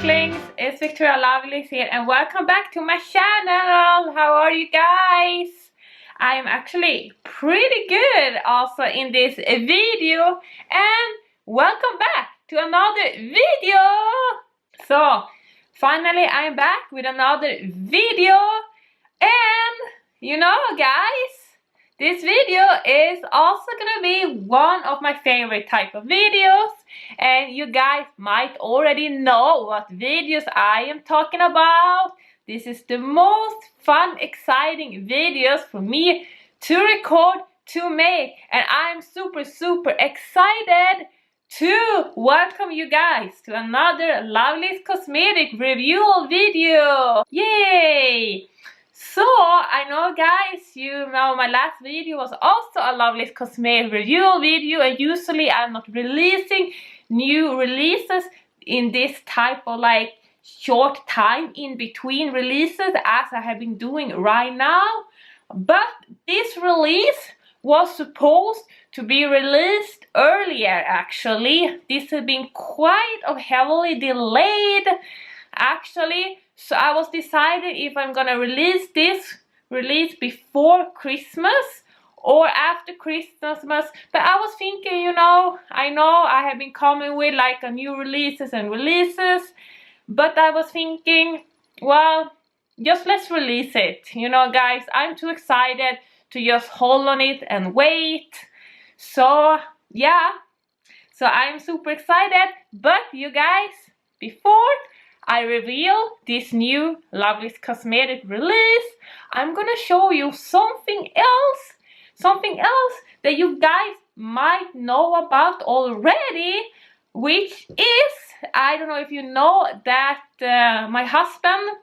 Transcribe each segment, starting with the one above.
Sparklings, it's Victoria Lovelace here and welcome back to my channel. How are you guys? I am actually pretty good also in this video and welcome back to another video. So finally I'm back with another video and you know guys, this video is also gonna be one of my favorite type of videos, and you guys might already know what videos I am talking about. This is the most fun, exciting videos for me to record, to make, and I'm super excited to welcome you guys to another Lovelace Cosmetic review video. Yay! So, I know guys, you know my last video was also a Lovelace Cosmetic review video, and usually I'm not releasing new releases in this type of like short time in between releases as I have been doing right now. But this release was supposed to be released earlier actually. This has been quite heavily delayed actually. So I was deciding if I'm gonna release this before Christmas or after Christmas. But I was thinking, you know I have been coming with like a new releases, but I was thinking, well, just let's release it. You know guys, I'm too excited to just hold on it and wait. So yeah, so I'm super excited. But you guys, before I reveal this new Lovelace Cosmetic release, I'm gonna show you something else that you guys might know about already, which is, I don't know if you know that my husband,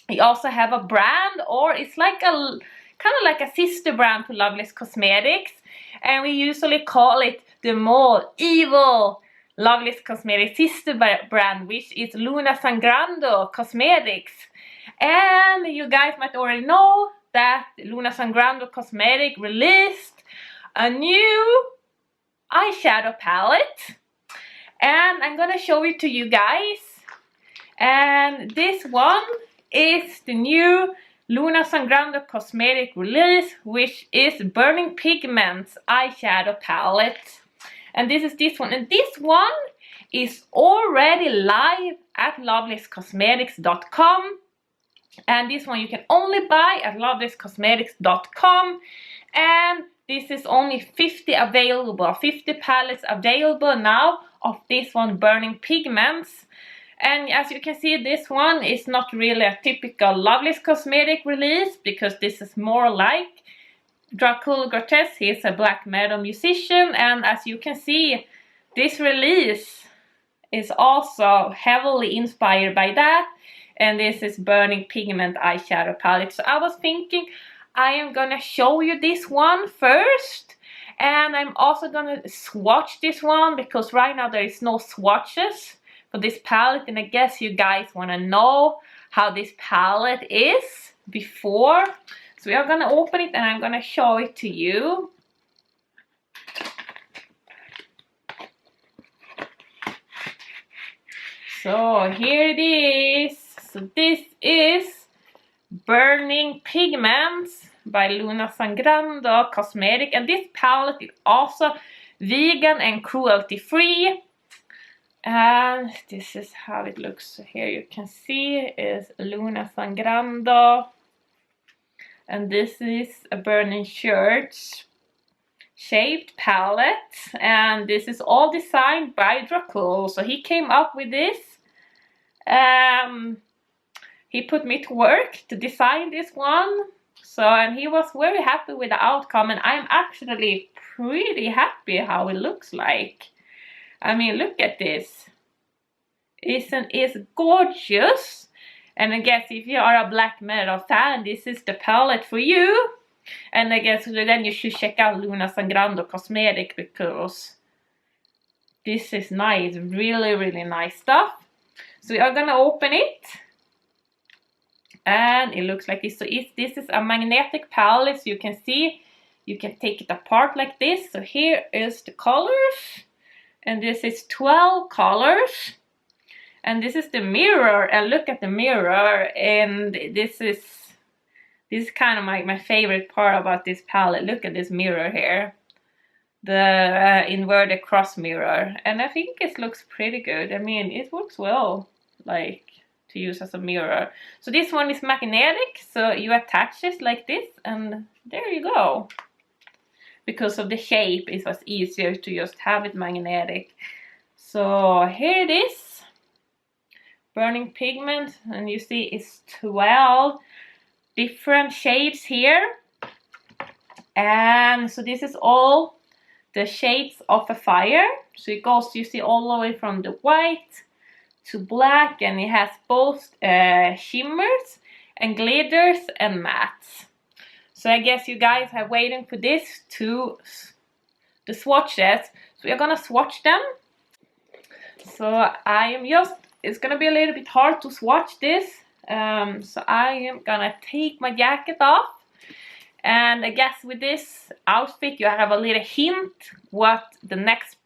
he also have a brand, or it's like a kind of like a sister brand to Lovelace Cosmetics, and we usually call it the more evil Lovelace Cosmetics sister brand, which is Luna Sangrando Cosmetics. And you guys might already know that Luna Sangrando Cosmetics released a new eyeshadow palette, and I'm gonna show it to you guys. And this one is the new Luna Sangrando Cosmetics release, which is Burning Pigments Eyeshadow Palette. And this is this one, and this one is already live at lovelacecosmetics.com, and this one you can only buy at lovelacecosmetics.com, and this is only 50 palettes available now of this one, Burning Pigments. And as you can see, this one is not really a typical Lovelace Cosmetic release, because this is more like Grotesque. He's a black metal musician, and as you can see, this release is also heavily inspired by that, and this is Burning Pigment Eyeshadow Palette. So I was thinking I am gonna show you this one first, and I'm also gonna swatch this one, because right now there is no swatches for this palette, and I guess you guys wanna know how this palette is before. So we are gonna open it and I'm gonna show it to you. So here it is. So this is Burning Pigments by Luna Sangrando Cosmetics, and this palette is also vegan and cruelty free. And this is how it looks. So here you can see is Luna Sangrando. And this is a Burning Shirts shaped palette, and this is all designed by Dracul. So he came up with this. He put me to work to design this one. So, and he was very happy with the outcome, and I'm actually pretty happy how it looks like. I mean, look at this. It's gorgeous. And I guess if you are a black metal fan, this is the palette for you. And I guess then you should check out Luna Sangrando Cosmetics, because this is nice, really nice stuff. So we are gonna open it, and it looks like this. So this is a magnetic palette, so you can see, you can take it apart like this. So here is the colors, and this is 12 colors. And this is the mirror, and look at the mirror, and this is kind of my favorite part about this palette. Look at this mirror here, the inverted cross mirror, and I think it looks pretty good. I mean, it works well, like, to use as a mirror. So this one is magnetic, so you attach it like this, and there you go. Because of the shape, it was easier to just have it magnetic. So here it is, burning pigment, and you see it's 12 different shades here. And so this is all the shades of a fire. So it goes, you see, all the way from the white to black, and it has both shimmers and glitters and mattes. So I guess you guys are waiting for this to the swatches. So we're gonna swatch them. So I am just, it's gonna be a little bit hard to swatch this. So I am gonna take my jacket off. And I guess with this outfit you have a little hint what the next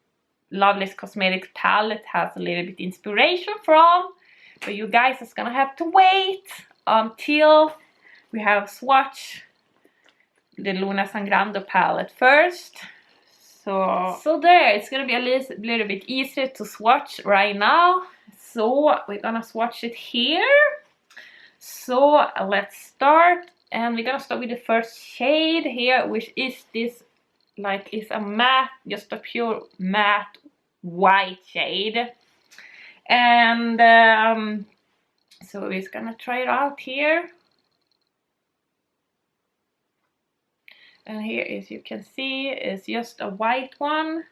Lovelace Cosmetics palette has a little bit inspiration from. But you guys is gonna have to wait until we have swatched the Luna Sangrando palette first. So there, it's gonna be a little bit easier to swatch right now. So we're gonna swatch it here. So let's start, and we're gonna start with the first shade here, which is this, like, it's a matte, just a pure matte white shade. And so we're just gonna try it out here. And here, as you can see, is just a white one.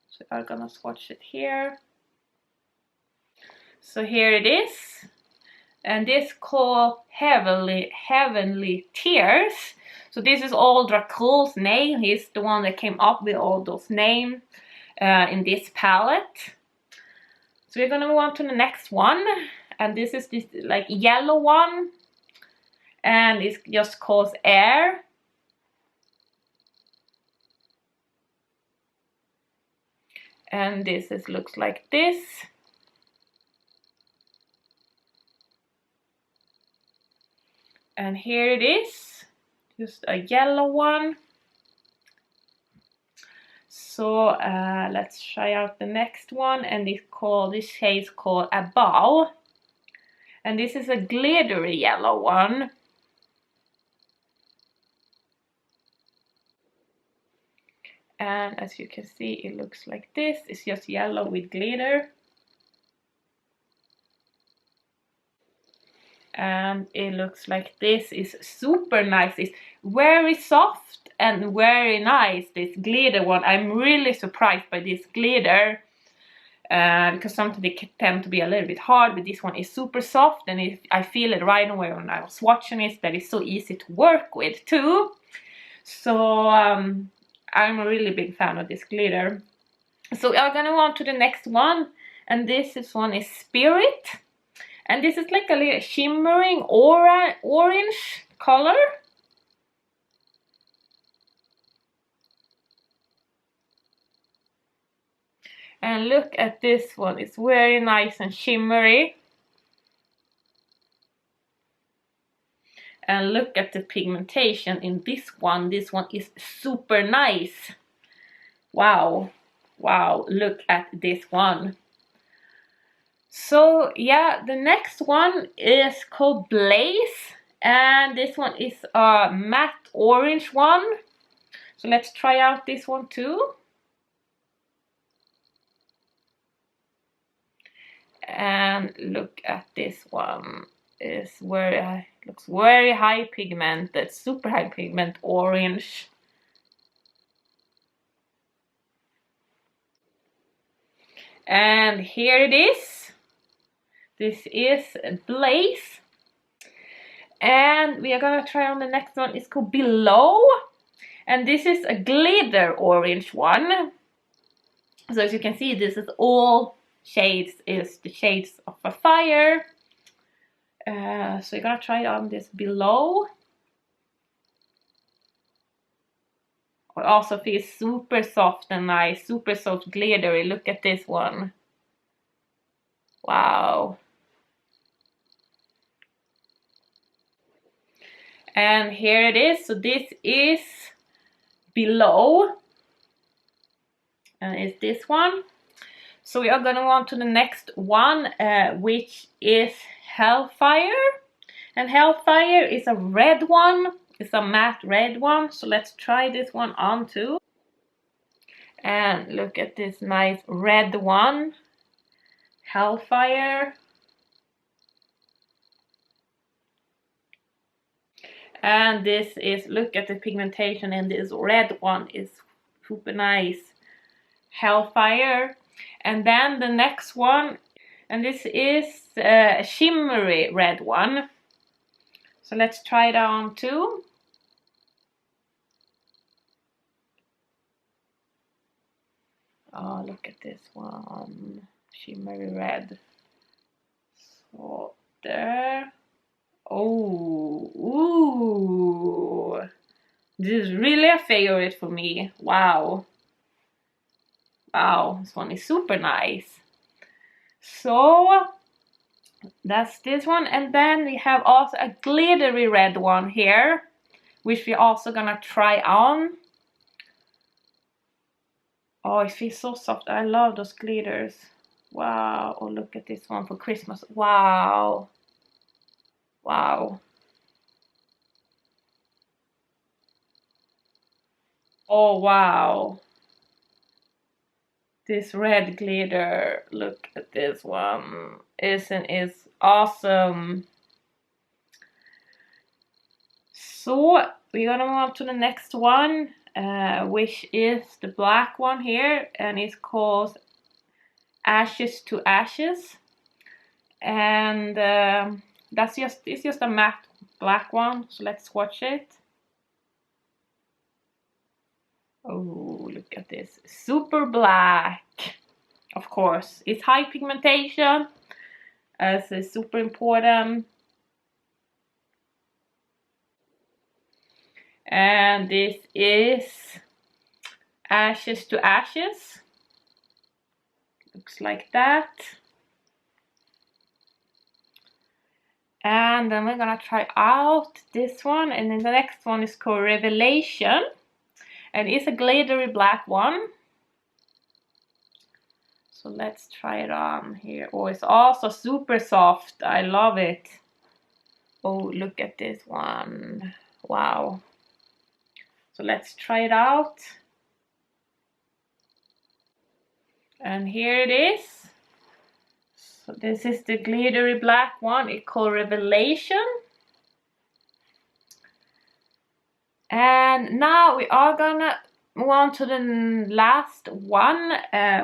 So I'm gonna swatch it here. So here it is. And this called Heavenly Tears. So this is all Dracul's name. He's the one that came up with all those names in this palette. So we're gonna move on to the next one. And this is this, like, yellow one. And it's just called Air. And this looks like this. And here it is, just a yellow one. So let's try out the next one, and this shade is called Above. And this is a glittery yellow one. And as you can see, it looks like this. It's just yellow with glitter. And it looks like this. Is super nice. It's very soft and very nice, this glitter one. I'm really surprised by this glitter. Because sometimes they tend to be a little bit hard, but this one is super soft, and I feel it right away when I was swatching it, that it's so easy to work with too. So I'm a really big fan of this glitter. So I'm gonna move on to the next one, and this one is Spirit. And this is like a little shimmering orange color. And look at this one, it's very nice and shimmery. And look at the pigmentation in this one. This one is super nice. Wow, wow, look at this one. So yeah, the next one is called Blaze. And this one is a matte orange one. So let's try out this one too. And look at this one. It's very, looks very high pigmented, super high pigment orange. And here it is. This is Blaze. And we are gonna try on the next one. It's called Below. And this is a glitter orange one. So as you can see, this is all shades, is the shades of a fire. So you're gonna try on this Below. It also feels super soft and nice, super soft glittery. Look at this one. Wow. And here it is. So this is below, and it's this one. So we are gonna go on to the next one, which is Hellfire. And Hellfire is a red one. It's a matte red one. So let's try this one on too. And look at this nice red one. Hellfire. And this is, look at the pigmentation, and this red one is super nice. Hellfire. And then the next one, and this is a shimmery red one. So let's try it on too. Oh, look at this one. Shimmery red. So there. Oh, ooh. This is really a favorite for me. Wow. Wow, this one is super nice. So that's this one. And then we have also a glittery red one here, which we're also gonna try on. Oh, it feels so soft. I love those glitters. Wow. Oh, look at this one for Christmas. Wow. Wow. Oh, wow. This red glitter. Look at this one. Isn't it awesome? So we're gonna move on to the next one, which is the black one here, and it's called Ashes to Ashes. And it's just a matte black one. So let's swatch it. Oh, look at this. Super black. Of course, it's high pigmentation. So it's super important. And this is Ashes to Ashes. Looks like that. And then we're gonna try out this one. And then the next one is called Revelation. And it's a glittery black one. So let's try it on here. Oh, it's also super soft. I love it. Oh, look at this one. Wow. So let's try it out. And here it is. So this is the glittery black one. It's called Revelation. And now we are gonna move on to the last one,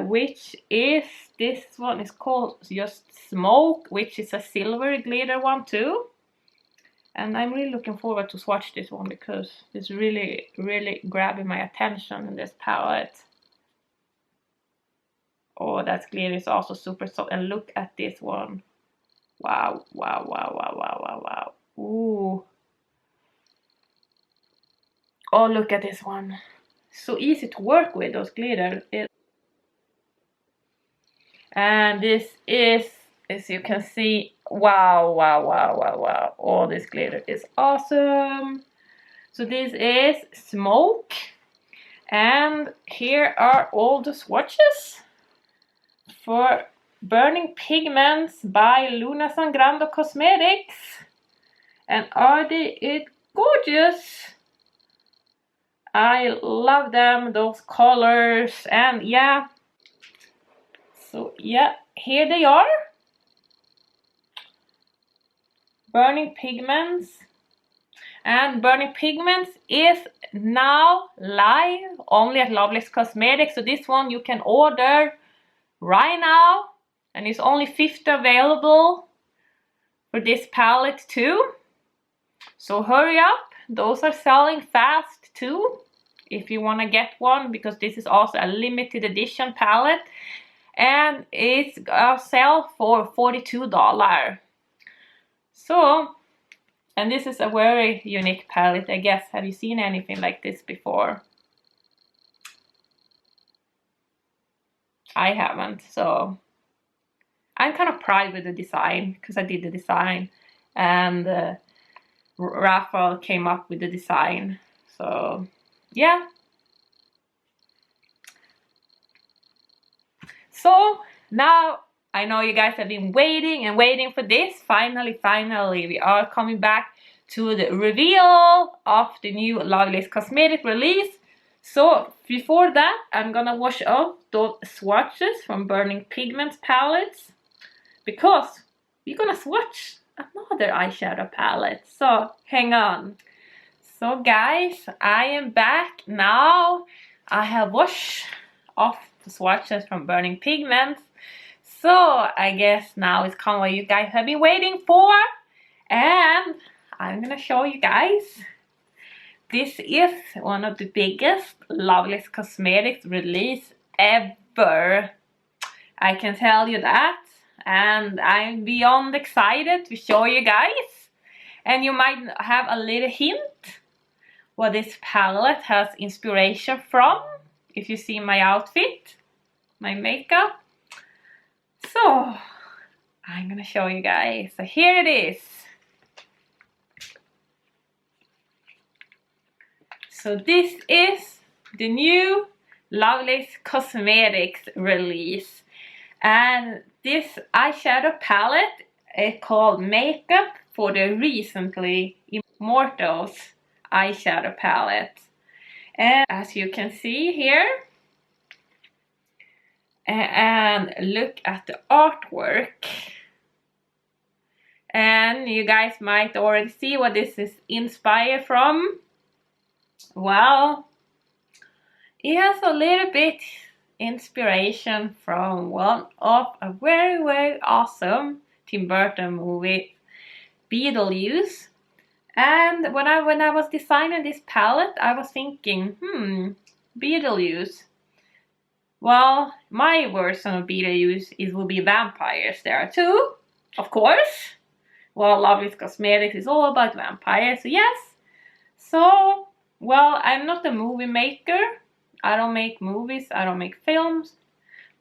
which is, this one is called just Smoke, which is a silver glitter one too. And I'm really looking forward to swatch this one because it's really, really grabbing my attention in this palette. Oh, that glitter is also super soft. And look at this one. Wow, wow, wow, wow, wow, wow, wow. Ooh. Oh, look at this one. So easy to work with, those glitters. And this is, as you can see, wow, wow, wow, wow, wow. All this glitter is awesome. So this is Smoke. And here are all the swatches for Burning Pigments by Luna Sangrando Cosmetics. And are they gorgeous? I love them, those colors. And yeah, so yeah, here they are. Burning Pigments. And Burning Pigments is now live only at Lovelace Cosmetics. So this one you can order right now. And it's only 50 available for this palette too. So hurry up. Those are selling fast too, if you want to get one, because this is also a limited edition palette. And it's a sale for $42. So, and this is a very unique palette, I guess. Have you seen anything like this before? I haven't, so I'm kind of proud with the design because I did the design, and Raphael came up with the design. So yeah. So now I know you guys have been waiting and waiting for this. Finally, we are coming back to the reveal of the new Lovelace Cosmetics release. So before that, I'm gonna wash off those swatches from Burning Pigments palettes, because we're gonna swatch another eyeshadow palette. So hang on. So guys, I am back now. I have washed off the swatches from Burning Pigments. So I guess now it's come what you guys have been waiting for. And I'm gonna show you guys. This is one of the biggest Lovelace Cosmetics release ever. I can tell you that. And I'm beyond excited to show you guys. And you might have a little hint what this palette has inspiration from, if you see my outfit, my makeup. So I'm gonna show you guys. So here it is. So this is the new Lovelace Cosmetics release, and this eyeshadow palette is called Makeup for the Recently Immortals Eyeshadow Palette. And as you can see here, and look at the artwork, and you guys might already see what this is inspired from. Well, it has a little bit inspiration from one of a very awesome Tim Burton movie, Beetlejuice. And when I was designing this palette, I was thinking, Beetlejuice. Well, my version of Beetlejuice will be vampires there too, of course. Well, Lovelace Cosmetics is all about vampires, so yes. So, well, I'm not a movie maker. I don't make movies, I don't make films,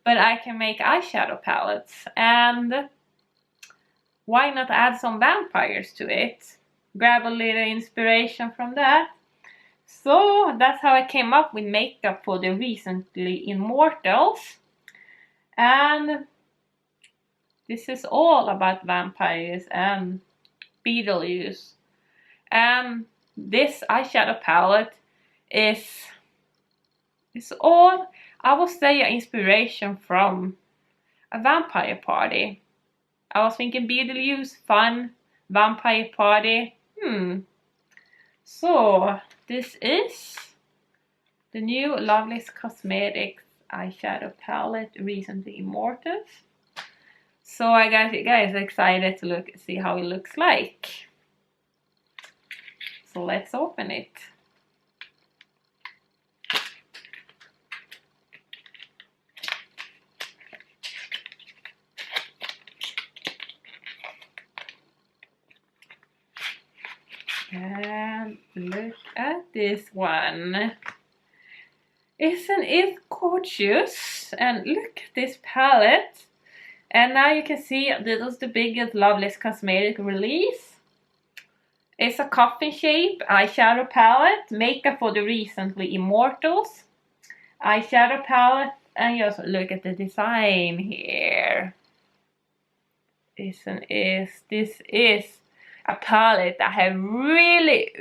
but I can make eyeshadow palettes. And why not add some vampires to it? Grab a little inspiration from that. So that's how I came up with Makeup for the Recently Immortals. And this is all about vampires and Beetlejuice. And this eyeshadow palette is all, I would say, an inspiration from a vampire party. I was thinking Beetlejuice, fun, vampire party. So this is the new Lovelace Cosmetics eyeshadow palette, Recently Immortals. So I got you guys excited to see how it looks like. So let's open it. And look at this one. Isn't it gorgeous? And look at this palette. And now you can see this is the biggest Lovelace Cosmetics release. It's a coffin shape eyeshadow palette, Makeup for the Recently Immortals eyeshadow palette. And just look at the design here. This is a palette that have really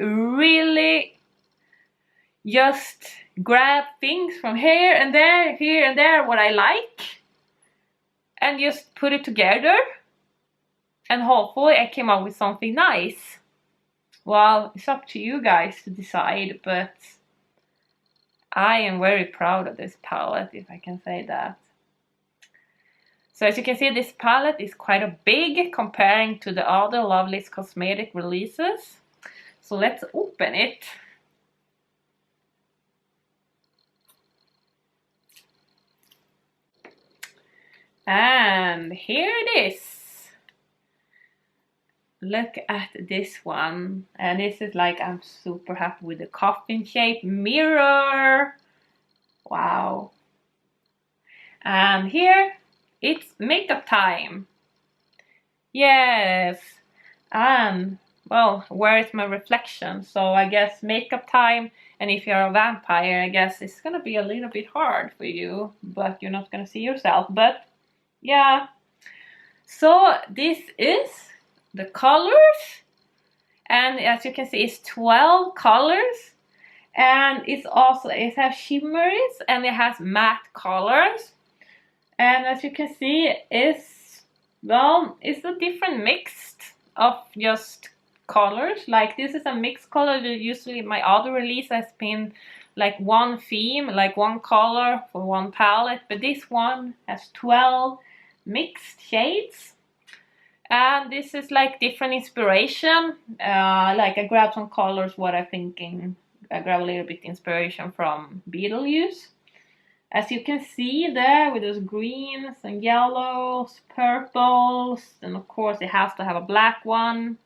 just grab things from here and there, what I like, and just put it together, and hopefully I came up with something nice. Well, it's up to you guys to decide, but I am very proud of this palette, if I can say that. So as you can see, this palette is quite a big comparing to the other Lovelace Cosmetics releases. So let's open it. And here it is. Look at this one. And this is like, I'm super happy with the coffin shape mirror. Wow. And here it's makeup time. Yes, and well, where is my reflection? So I guess makeup time, and if you're a vampire, I guess it's gonna be a little bit hard for you, but you're not gonna see yourself. But yeah, so this is the colors, and as you can see, it's 12 colors. And it has shimmers and it has matte colors. And as you can see, it's a different mix of just colors. Like this is a mixed color. Usually my other release has been like one theme, like one color for one palette, but this one has 12 mixed shades. And this is like different inspiration. Like I grabbed some colors, what I'm thinking. I grab a little bit inspiration from Beetlejuice. As you can see there with those greens and yellows, purples, and of course it has to have a black one.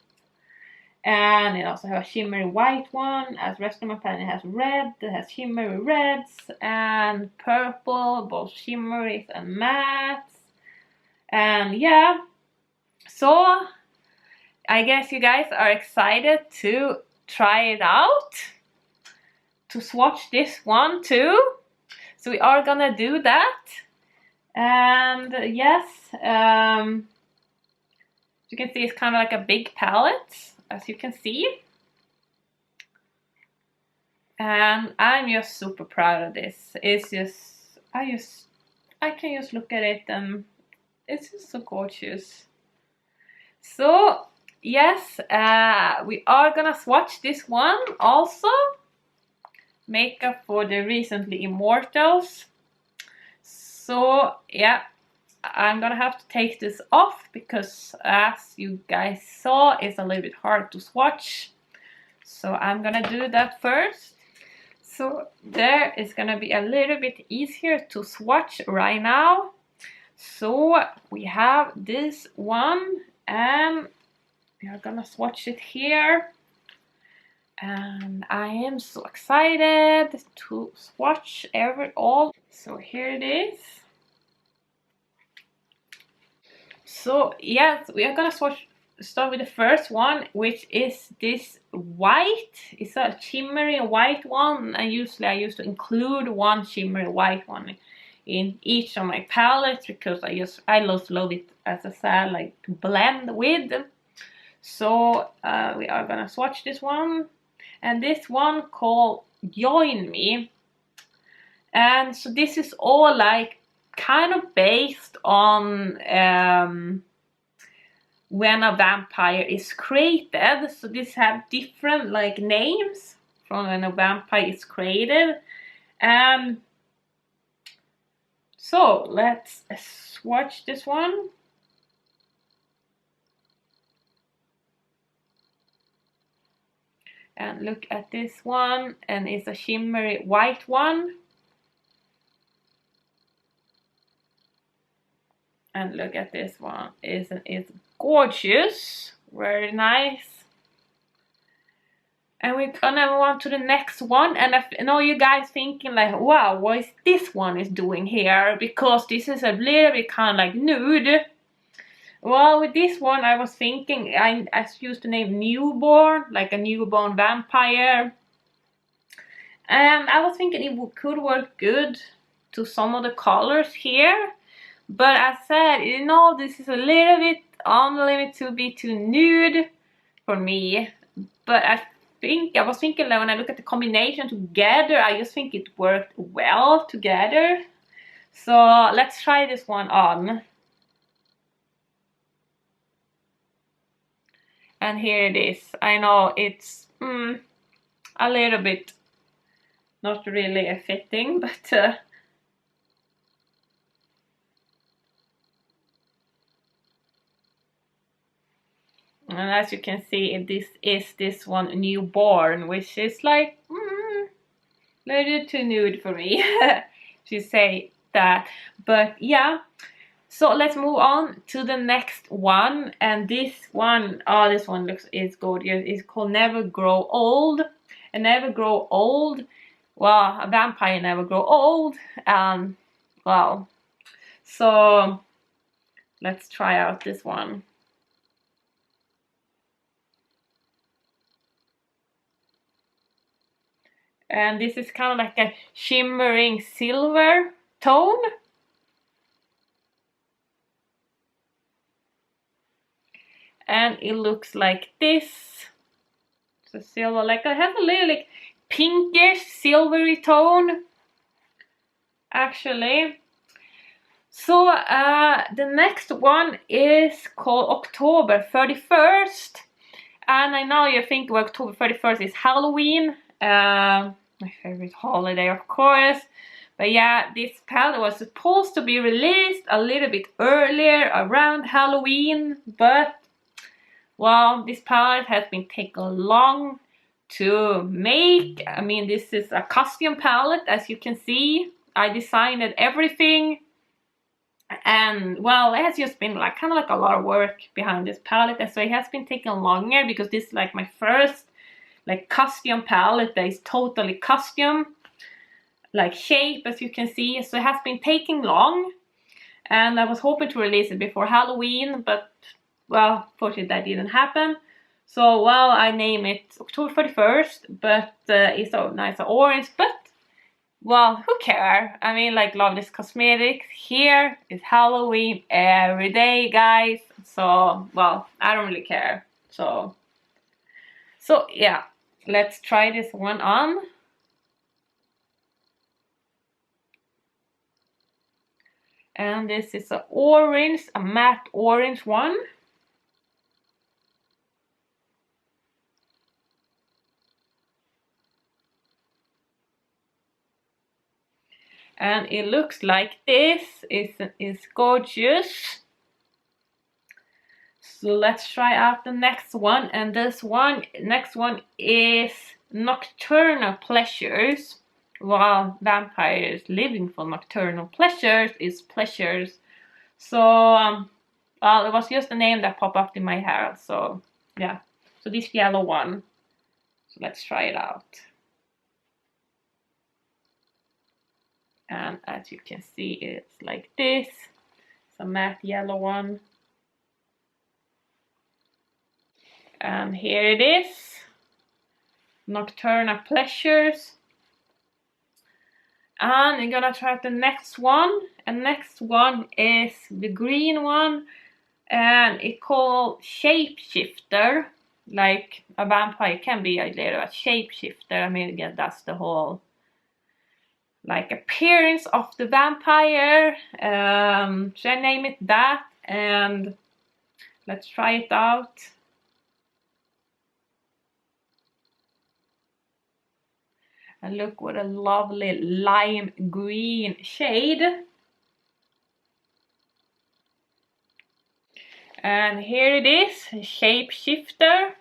And it also has a shimmery white one. As the rest of my palette, it has red, it has shimmery reds and purple, both shimmeries and mattes. And yeah, so I guess you guys are excited to try it out, to swatch this one too. So we are gonna do that. And yes, you can see it's kind of like a big palette, as you can see. And I'm just super proud of this. It's just, I can just look at it and it's just so gorgeous. So yes, we are gonna swatch this one also. Makeup for the Recently Immortals. So yeah, I'm gonna have to take this off because as you guys saw, it's a little bit hard to swatch. So I'm gonna do that first. So there is gonna be a little bit easier to swatch right now. So we have this one and we are gonna swatch it here. And I am so excited to swatch all. So here it is. So yes, we are gonna start with the first one, which is this white. It's a shimmery white one, and usually I used to include one shimmery white one in each of my palettes because I just love it, as I said, like to blend with. So we are gonna swatch this one. And this one called Join Me. And so this is all like kind of based on when a vampire is created. So this have different like names from when a vampire is created. So let's swatch this one. And look at this one, and it's a shimmery white one. And look at this one, it's gorgeous, very nice. And we're gonna move on to the next one, and I know you guys thinking like, wow, what is this one is doing here? Because this is a little bit kind of like nude. Well, with this one, I was thinking, I used the name newborn, like a newborn vampire. And I was thinking it could work good to some of the colors here. But as I said, you know, this is a little bit on the limit to be too nude for me. But I was thinking that when I look at the combination together, I just think it worked well together. So let's try this one on. And here it is. I know it's a little bit not really fitting, but and as you can see, this is this one newborn, which is like a little too nude for me to say that. But yeah. So let's move on to the next one, and this one, oh, this one is gorgeous. It's called Never Grow Old. And never grow old. Well, a vampire never grow old. Wow. So Let's try out this one. And this is kind of like a shimmering silver tone. And it looks like this. It's a silver, like I have a little like pinkish silvery tone actually. So the next one is called October 31st. And I know you think well, October 31st is Halloween. My favorite holiday, of course. But yeah, this palette was supposed to be released a little bit earlier, around Halloween. But, well, this palette has been taken long to make. I mean, this is a custom palette, as you can see. I designed everything. And, well, it has just been like kind of like a lot of work behind this palette. And so it has been taking longer because this is like my first like custom palette that is totally custom, like shape, as you can see. So it has been taking long, and I was hoping to release it before Halloween, but well, fortunately that didn't happen. So well, I name it October 31st, but it's so nice orange, but well, who cares? I mean, like Lovelace Cosmetics, here is Halloween every day, guys. So well, I don't really care. So yeah. Let's try this one on. And this is an orange, a matte orange one. And it looks like this. It's gorgeous. So let's try out the next one. And this next one is Nocturnal Pleasures. While vampires living for nocturnal pleasures is pleasures. So well, it was just a name that popped up in my head. So yeah, so this yellow one. So let's try it out. And as you can see, it's like this. It's a matte yellow one. And here it is. Nocturnal Pleasures. And I'm gonna try the next one. And next one is the green one. And it's called Shapeshifter. Like a vampire can be a little a shapeshifter. I mean, yeah, that's the whole like appearance of the vampire. Should I name it that? And let's try it out. And look what a lovely lime green shade. And here it is, Shapeshifter.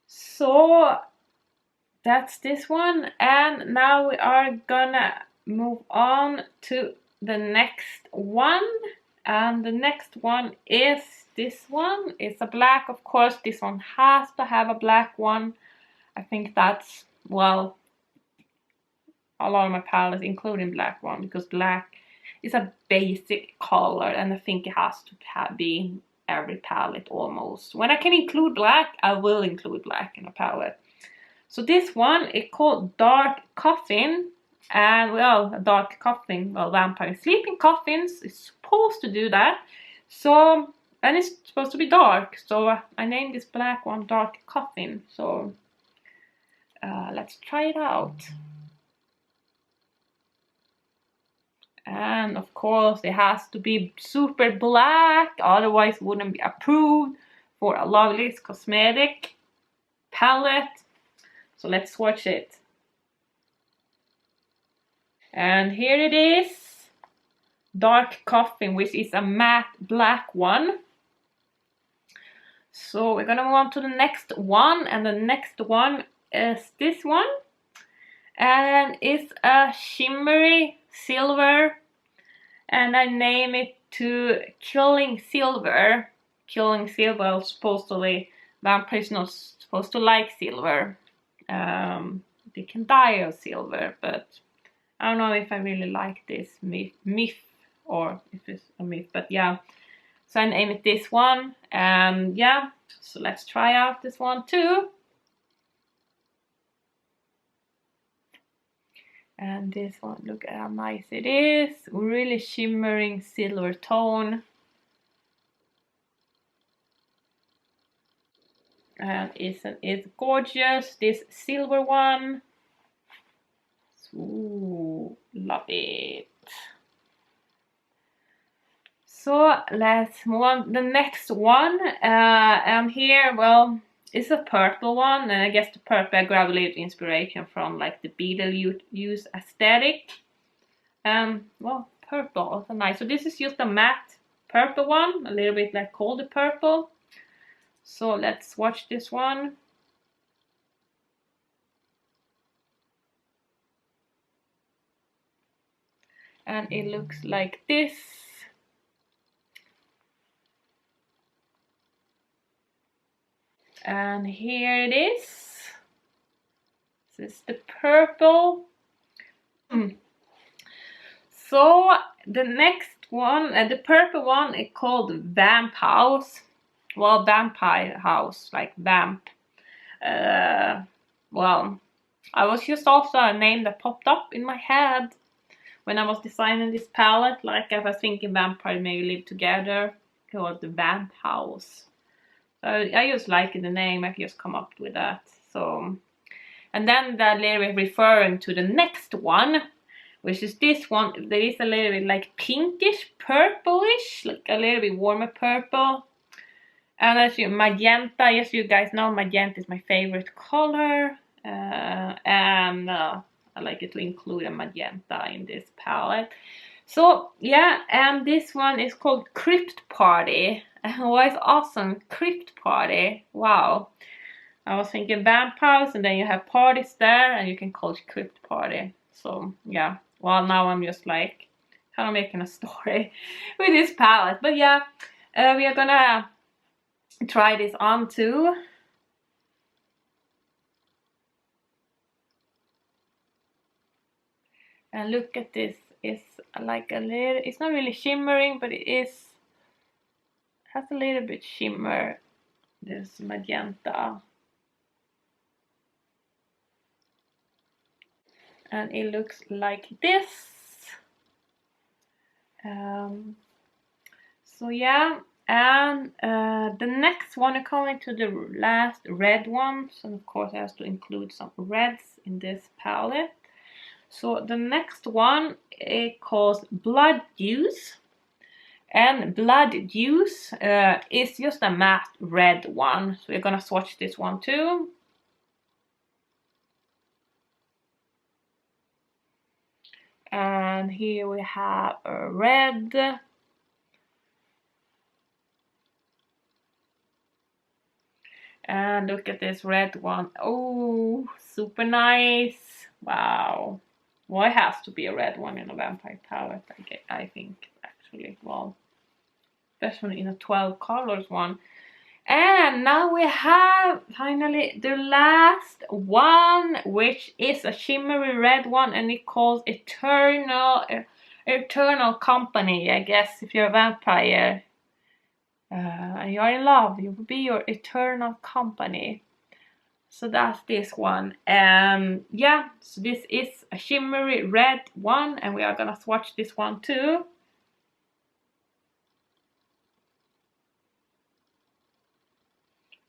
So that's this one. And now we are gonna move on to the next one. And the next one is this one. It's a black, of course. This one has to have a black one. I think that's, well, a lot of my palettes, including black one, because black is a basic color, and I think it has to be every palette almost. When I can include black, I will include black in a palette. So this one is called Dark Coffin, and well, a dark coffin, well, vampire sleeping coffins is supposed to do that. So, and it's supposed to be dark, so I named this black one Dark Coffin. So let's try it out. And of course it has to be super black, otherwise it wouldn't be approved for a Lovelace Cosmetic palette. So let's swatch it. And here it is, Dark Coffin, which is a matte black one. So we're gonna move on to the next one, and the next one is this one. And it's a shimmery silver, and I name it to Killing Silver. Killing Silver, supposedly vampires not supposed to like silver. They can die of silver, but I don't know if I really like this myth or if it's a myth, but yeah. So I named it this one, and yeah, so let's try out this one too. And this one, look at how nice it is, really shimmering silver tone. And isn't it gorgeous, this silver one? Ooh, love it. So let's move on. The next one, and here, well, it's a purple one, and I guess the purple I grabbed a little inspiration from like the Beetlejuice aesthetic. Well, purple, also nice. So this is just a matte purple one, a little bit like colder purple. So let's swatch this one. And it looks like this. And here it is. This is the purple. So the next one, the purple one, is called Vamp House. Well, Vampire House, like vamp. Well, I was just also a name that popped up in my head when I was designing this palette. Like I was thinking vampire maybe live together, called the Vamp House. I just like the name, I just come up with that. So, and then the little bit referring to the next one, which is this one. There is a little bit like pinkish, purplish, like a little bit warmer purple. And as you magenta, yes, you guys know magenta is my favorite color, and I like it to include a magenta in this palette. So yeah, and this one is called Crypt Party. Oh, it's awesome, Crypt Party. Wow. I was thinking vampires, and then you have parties there, and you can call it Crypt Party. So yeah, well, now I'm just like kind of making a story with this palette. But yeah, we are gonna try this on too. And look at this. It's like a little, it's not really shimmering, but it has a little bit shimmer. This magenta. And it looks like this. So yeah, and the next one, I'm coming to the last red one. So of course I have to include some reds in this palette. So the next one, it calls Blood Juice. And Blood Juice is just a matte red one. So we're gonna swatch this one too. And here we have a red. And look at this red one. Oh, super nice. Wow. Well, it has to be a red one in a vampire palette, I think, actually. Well, especially in a 12 colors one. And now we have finally the last one, which is a shimmery red one, and it calls Eternal Company. I guess if you're a vampire and you're in love, you will be your eternal company. So that's this one. Yeah, so this is a shimmery red one, and we are gonna swatch this one too.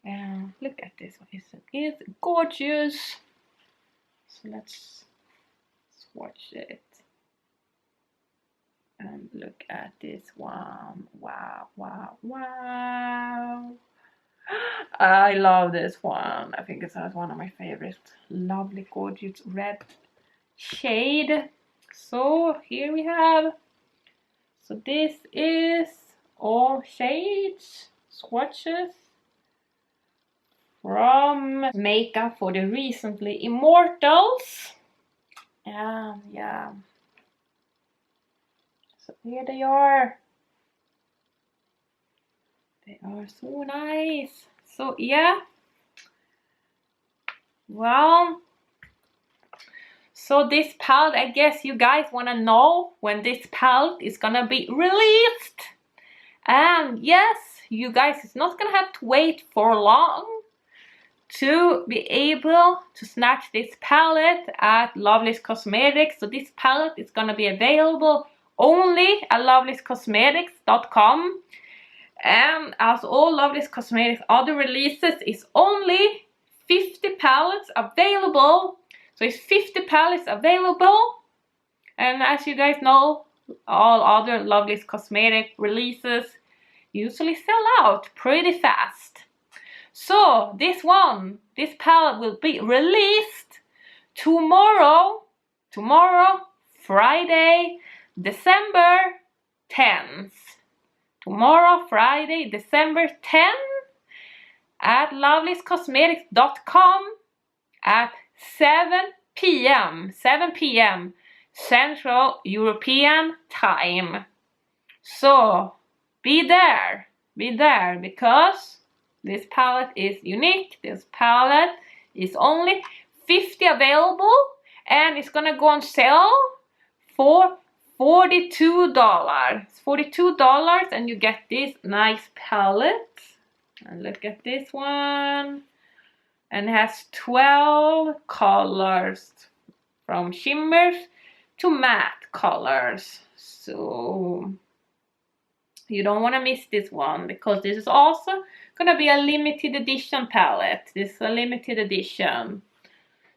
And look at this one, it's gorgeous. So let's swatch it. And look at this one. Wow, wow, wow. I love this one. I think it's one of my favorites. Lovely, gorgeous red shade. So here we have. So this is all shades, swatches from makeup for the Recently Immortals. And yeah. So here they are. They are so nice. So yeah. Well, So this palette, I guess you guys want to know when this palette is gonna be released. And yes, you guys is not gonna have to wait for long to be able to snatch this palette at Lovelace Cosmetics. So this palette is gonna be available only at lovelacecosmetics.com. And as all Lovelace Cosmetics other releases, is only 50 palettes available. So it's 50 palettes available. And as you guys know, all other Lovelace Cosmetic releases usually sell out pretty fast. So this palette will be released tomorrow, Friday, December 10th. Tomorrow, Friday, December 10th at lovelacecosmetics.com at 7 p.m. Central European Time. So be there because this palette is unique. This palette is only 50 available and it's gonna go on sale for $42. $42 and you get this nice palette. And look at this one. And it has 12 colors from shimmers to matte colors. So you don't want to miss this one because this is also gonna be a limited edition palette. This is a limited edition.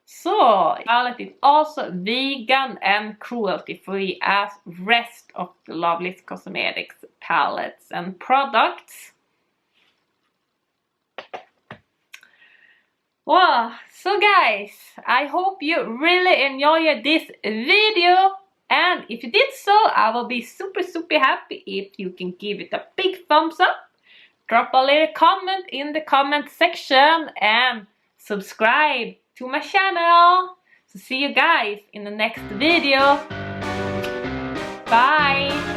So the palette is also vegan and cruelty free as rest of the Lovelace Cosmetics palettes and products. Well, so guys, I hope you really enjoyed this video, and if you did so, I will be super happy if you can give it a big thumbs up, drop a little comment in the comment section, and subscribe to my channel. So see you guys in the next video. Bye!